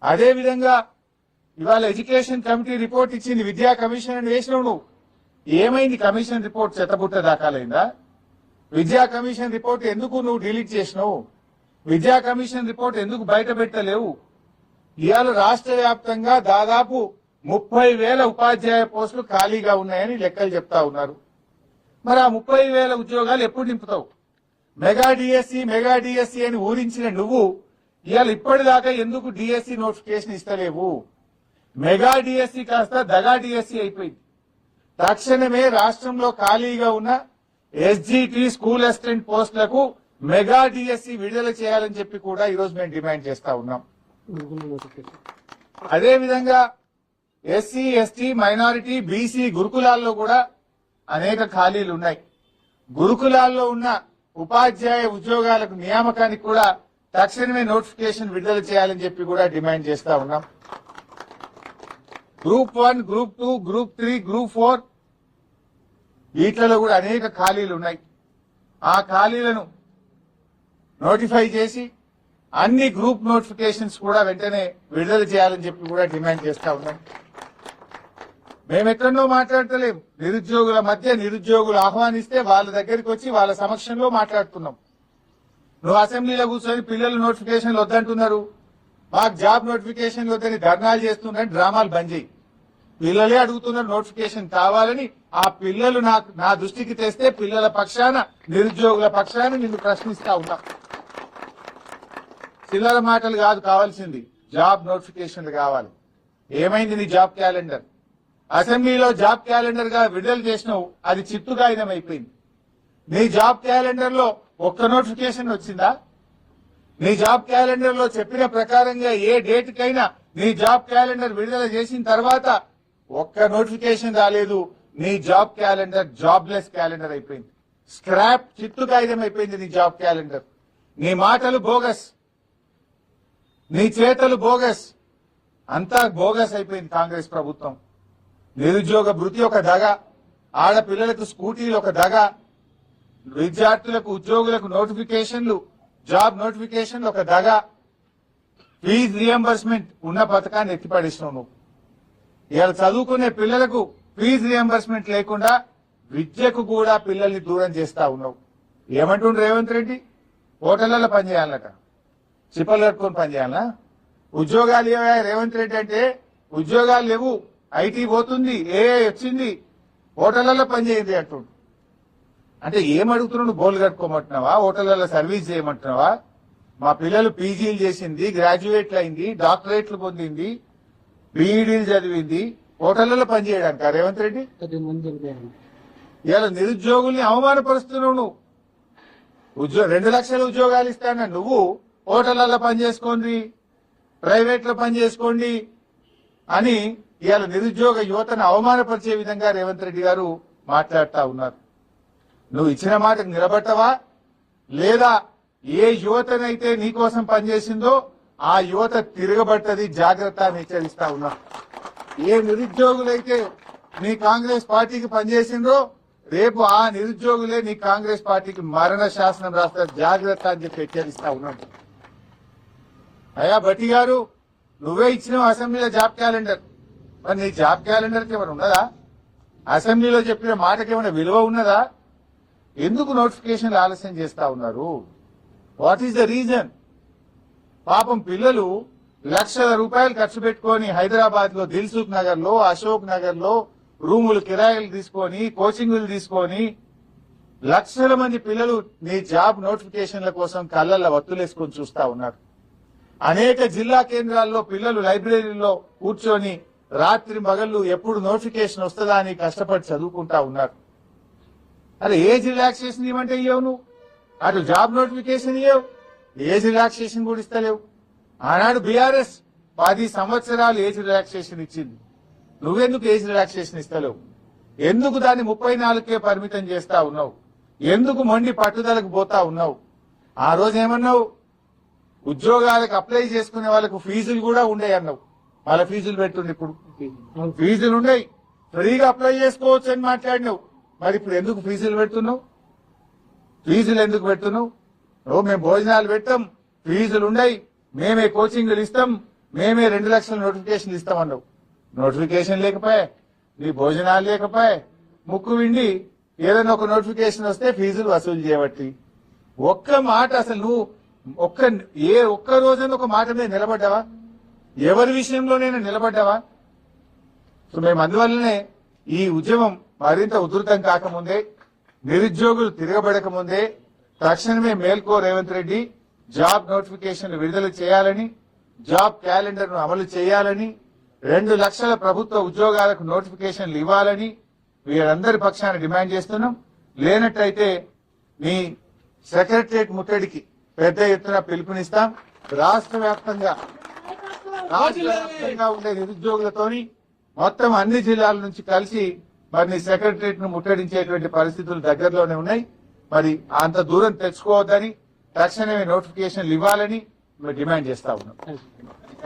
అదే విధంగా ఇవాళ ఎడ్యుకేషన్ కమిటీ రిపోర్ట్ ఇచ్చింది, విద్యా కమిషన్ అని వేసినావు నువ్వు. ఏమైంది కమిషన్ రిపోర్ట్? చెత్తబుట్ట దాఖలైందా? విద్యా కమిషన్ రిపోర్ట్ ఎందుకు నువ్వు డిలీట్ చేసినావు? విద్యా కమిషన్ రిపోర్ట్ ఎందుకు బయట పెట్టలేవు? ఇవాళ రాష్ట్ర వ్యాప్తంగా దాదాపు 30,000 ఉపాధ్యాయ పోస్టులు ఖాళీగా ఉన్నాయని లెక్కలు చెప్తా ఉన్నారు. మరి ఆ 30,000 ఉద్యోగాలు ఎప్పుడు నింపుతావు? మెగా డిఎస్సి అని ఊరించిన నువ్వు ఇవాళ ఇప్పటిదాకా ఎందుకు డిఎస్సి నోటిఫికేషన్ ఇస్తలేవు? మెగా డిఎస్సి కాస్త దగా డిఎస్సి అయిపోయింది. తక్షణమే రాష్ట్రంలో ఖాళీగా ఉన్న ఎస్జిటి స్కూల్ అసిస్టెంట్ పోస్టులకు మెగా డిఎస్సి విడుదల చేయాలని చెప్పి కూడా ఈరోజు మేము డిమాండ్ చేస్తా ఉన్నాం. అదేవిధంగా ఎస్సీ ఎస్టీ మైనారిటీ బీసీ గురుకులాల్లో కూడా అనేక ఖాళీలు ఉన్నాయి. గురుకులాల్లో ఉన్న ఉపాధ్యాయ ఉద్యోగాలకు నియామకానికి కూడా తక్షణమే నోటిఫికేషన్ విడుదల చేయాలని చెప్పి కూడా డిమాండ్ చేస్తా ఉన్నాం. గ్రూప్ 1, గ్రూప్ 2, గ్రూప్ 3, గ్రూప్ 4 వీటిలో కూడా అనేక ఖాళీలు ఉన్నాయి. ఆ ఖాళీలను నోటిఫై చేసి అన్ని గ్రూప్ నోటిఫికేషన్స్ కూడా వెంటనే విడుదల చేయాలని చెప్పి కూడా డిమాండ్ చేస్తా ఉన్నాం. మేమెక్కడో మాట్లాడతలేము. నిరుద్యోగుల మధ్య నిరుద్యోగులు ఆహ్వానిస్తే వాళ్ళ దగ్గరికి వచ్చి వాళ్ళ సమక్షంలో మాట్లాడుతున్నాం. నువ్వు అసెంబ్లీలో కూర్చొని పిల్లల నోటిఫికేషన్లు వద్దంటున్నారు, మాకు జాబ్ నోటిఫికేషన్లు వద్దని ధర్నాలు చేస్తున్నారని డ్రామాలు బంద్ చేయి. పిల్లలే అడుగుతున్నారు నోటిఫికేషన్ కావాలని. ఆ పిల్లలు నా దృష్టికి తెస్తే పిల్లల పక్షాన నిరుద్యోగుల పక్షాన నిన్ను ప్రశ్నిస్తా ఉన్నా. చిల్లర మాటలు కాదు కావాల్సింది, జాబ్ నోటిఫికేషన్లు కావాలి. ఏమైంది నీ జాబ్ క్యాలెండర్? అసెంబ్లీలో జాబ్ క్యాలెండర్ గా విడుదల చేసినావు, అది చిత్తుగాయినం అయిపోయింది. నీ జాబ్ క్యాలెండర్ లో ఒక్క నోటిఫికేషన్ వచ్చిందా? నీ జాబ్ క్యాలెండర్ లో చెప్పిన ప్రకారంగా ఏ డేట్ కైనా నీ జాబ్ క్యాలెండర్ విడుదల చేసిన తర్వాత ఒక్క నోటిఫికేషన్ రాలేదు. నీ జాబ్ క్యాలెండర్ జాబ్లెస్ క్యాలెండర్ అయిపోయింది. స్క్రాప్ చిత్తుగాయినం అయిపోయింది నీ జాబ్ క్యాలెండర్. నీ మాటలు బోగస్, నీ చేతలు బోగస్, అంతా బోగస్ అయిపోయింది కాంగ్రెస్ ప్రభుత్వం. నిరుద్యోగ భృతి ఒక దగ, ఆడపిల్లలకు స్కూటీలు ఒక దగ, విద్యార్థులకు ఉద్యోగులకు నోటిఫికేషన్లు జాబ్ నోటిఫికేషన్లు ఒక దగ, ఫీజు రియంబర్స్మెంట్ ఉన్న పథకాన్ని ఎత్తిపడేసినావు నువ్వు. ఇవాళ చదువుకునే పిల్లలకు ఫీజు రియంబర్స్మెంట్ లేకుండా విద్యకు కూడా పిల్లల్ని దూరం చేస్తా ఉన్నావు. ఏమంటుండ్రు రేవంత్ రెడ్డి? హోటళ్లలో పనిచేయాలట, చిప్పలు కట్టుకొని పనిచేయాలా? ఉద్యోగాలు ఏవా రేవంత్ రెడ్డి అంటే? ఉద్యోగాలు లేవు, ఐటీ పోతుంది, ఏఐ వచ్చింది, హోటళ్లలో పనిచేయండి అంటుండు. అంటే ఏమడుగుతున్నాడు? బోర్లు కట్టుకోమంటున్నావా? హోటళ్లలో సర్వీస్ చేయమంటున్నావా? మా పిల్లలు పీజీలు చేసింది, గ్రాడ్యుయేట్లు అయింది, డాక్టరేట్లు పొందింది, బీఈడీలు చదివింది, హోటళ్లలో పనిచేయడానికి రేవంత్ రెడ్డి? ఇలా నిరుద్యోగుల్ని అవమానపరుస్తున్నావు నువ్వు. 2 లక్షల ఉద్యోగాలు ఇస్తాన నువ్వు హోటళ్లలో పనిచేసుకోండి, ప్రైవేట్ లో పనిచేసుకోండి అని ఇవాళ నిరుద్యోగ యువతను అవమానపరిచే విధంగా రేవంత్ రెడ్డి గారు మాట్లాడుతా ఉన్నారు. నువ్వు ఇచ్చిన మాటకు నిలబట్టవా? లేదా ఏ యువతనైతే నీకోసం పనిచేసిందో ఆ యువత తిరగబట్టది, జాగ్రత్త అని హెచ్చరిస్తా ఉన్నా. ఏ నిరుద్యోగులైతే నీ కాంగ్రెస్ పార్టీకి పనిచేసిందో రేపు ఆ నిరుద్యోగులే నీ కాంగ్రెస్ పార్టీకి మరణ శాసనం రాస్తారు, జాగ్రత్త అని చెప్పి హెచ్చరిస్తా ఉన్నాడు. అయ్యా భట్టి గారు, నువ్వే ఇచ్చినావు అసెంబ్లీలో జాబ్ క్యాలెండర్, మరి నీ జాబ్ క్యాలెండర్కి ఏమైనా ఉన్నదా? అసెంబ్లీలో చెప్పిన మాటకి ఏమైనా విలువ ఉన్నదా? ఎందుకు నోటిఫికేషన్లు ఆలస్యం చేస్తా ఉన్నారు? What is the reason? పాపం పిల్లలు లక్షల రూపాయలు ఖర్చు పెట్టుకొని హైదరాబాద్ లో దిల్సుఖ్ నగర్ లో, అశోక్ నగర్ లో రూములు కిరాయిలు తీసుకొని, కోచింగ్లు తీసుకొని లక్షల మంది పిల్లలు నీ జాబ్ నోటిఫికేషన్ల కోసం కళ్ళల్లో వత్తులేసుకొని చూస్తా ఉన్నారు. అనేక జిల్లా కేంద్రాల్లో పిల్లలు లైబ్రరీలో కూర్చొని రాత్రి మగళ్ళు ఎప్పుడు నోటిఫికేషన్ వస్తుందా అని కష్టపడి చదువుకుంటా ఉన్నారు. అరే ఏజ్ రిలాక్సేషన్ ఇవ్వమంటే ఇవ్వవు నువ్వు, అటు జాబ్ నోటిఫికేషన్ ఇవ్వవు, ఏజ్ రిలాక్సేషన్ కూడా ఇస్తలేవు. ఆనాడు బీఆర్ఎస్ 10 సంవత్సరాలు ఏజ్ రిలాక్సేషన్ ఇచ్చింది, నువ్వెందుకు ఏజ్ రిలాక్సేషన్ ఇస్తలేవు? ఎందుకు దాన్ని 34కే పరిమితం చేస్తా ఉన్నావు? ఎందుకు మొండి పట్టుదలకు పోతా ఉన్నావు? ఆ రోజు ఏమన్నావు? ఉద్యోగాలకు అప్లై చేసుకునే వాళ్ళకు ఫీజులు కూడా ఉండే అన్నావు. వాళ్ళ ఫీజులు పెట్టుండే, ఇప్పుడు ఫీజులు ఉన్నాయి, ఫ్రీగా అప్లై చేసుకోవచ్చు అని మాట్లాడినావు. మరి ఇప్పుడు ఎందుకు ఫీజులు పెడుతున్నావు? ఫీజులు ఎందుకు పెడుతున్నావు? మేము భోజనాలు పెట్టాం, ఫీజులు ఉన్నాయి, మేమే కోచింగ్లు ఇస్తాం, మేమే 2 లక్షల నోటిఫికేషన్ ఇస్తామన్నావు. నోటిఫికేషన్ లేకపోయా, నీ భోజనాలు లేకపోయా, ముక్కు విండి ఏదైనా ఒక నోటిఫికేషన్ వస్తే ఫీజులు వసూలు చేయబట్టి ఒక్క మాట అసలు నువ్వు ఒక్క రోజున ఒక మాట మీద నిలబడ్డావా? ఎవరి విషయంలోనైనా నిలబడ్డావా? సో మేము అందువల్లనే ఈ ఉద్యమం మరింత ఉధృతం కాకముందే, నిరుద్యోగులు తిరగబడక ముందే తక్షణమే మేల్కో రేవంత్ రెడ్డి జాబ్ నోటిఫికేషన్ విడుదల చేయాలని, జాబ్ క్యాలెండర్ ను అమలు చేయాలని, 2 లక్షల ప్రభుత్వ ఉద్యోగాలకు నోటిఫికేషన్లు ఇవ్వాలని వీరందరి పక్షాన డిమాండ్ చేస్తున్నాం. లేనట్టయితే మీ సెక్రటరియట్ ముట్టడికి పెద్ద ఎత్తున పిలుపునిస్తాం. రాష్ట్ర వ్యాప్తంగా ఉండే నిరుద్యోగులతోని మొత్తం అన్ని జిల్లాల నుంచి కలిసి మరి నీ సెక్రటరియట్ ను ముట్టడించేటువంటి పరిస్థితులు దగ్గరలోనే ఉన్నాయి. మరి అంత దూరం తెచ్చుకోవద్దని, తక్షణమే నోటిఫికేషన్లు ఇవ్వాలని మేము డిమాండ్ చేస్తా ఉన్నాం.